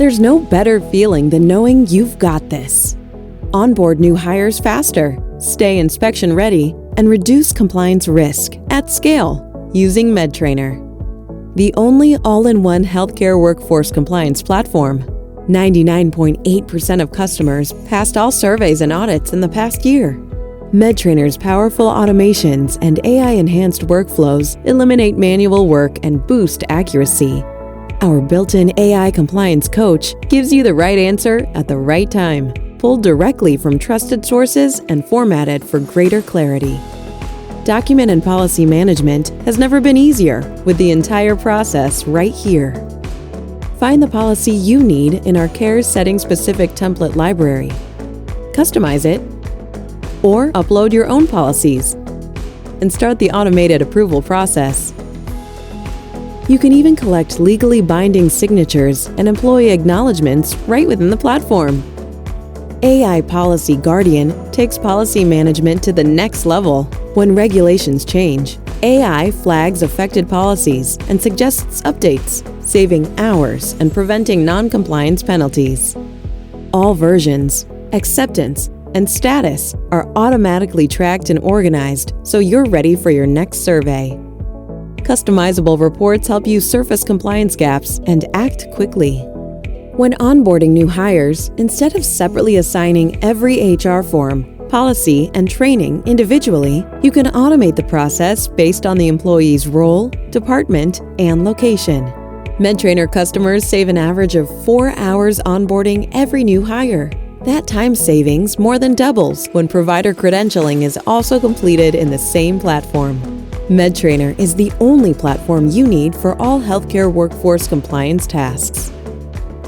There's no better feeling than knowing you've got this. Onboard new hires faster, stay inspection ready, and reduce compliance risk at scale using MedTrainer. The only all-in-one healthcare workforce compliance platform. 99.8% of customers passed all surveys and audits in the past year. MedTrainer's powerful automations and AI-enhanced workflows eliminate manual work and boost accuracy. Our built-in AI compliance coach gives you the right answer at the right time, pulled directly from trusted sources and formatted for greater clarity. Document and policy management has never been easier with the entire process right here. Find the policy you need in our CARES setting-specific template library. Customize it, or upload your own policies, and start the automated approval process. You can even collect legally binding signatures and employee acknowledgments right within the platform. AI Policy Guardian takes policy management to the next level. When regulations change, AI flags affected policies and suggests updates, saving hours and preventing non-compliance penalties. All versions, acceptance, and status are automatically tracked and organized so you're ready for your next survey. Customizable reports help you surface compliance gaps and act quickly. When onboarding new hires, instead of separately assigning every HR form, policy, and training individually, you can automate the process based on the employee's role, department, and location. MedTrainer customers save an average of 4 hours onboarding every new hire. That time savings more than doubles when provider credentialing is also completed in the same platform. MedTrainer is the only platform you need for all healthcare workforce compliance tasks.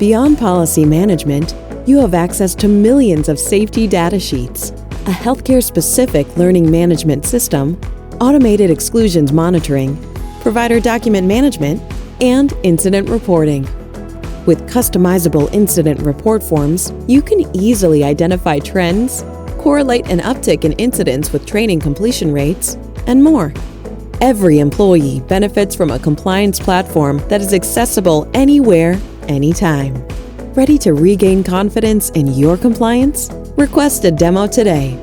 Beyond policy management, you have access to millions of safety data sheets, a healthcare-specific learning management system, automated exclusions monitoring, provider document management, and incident reporting. With customizable incident report forms, you can easily identify trends, correlate an uptick in incidents with training completion rates, and more. Every employee benefits from a compliance platform that is accessible anywhere, anytime. Ready to regain confidence in your compliance? Request a demo today.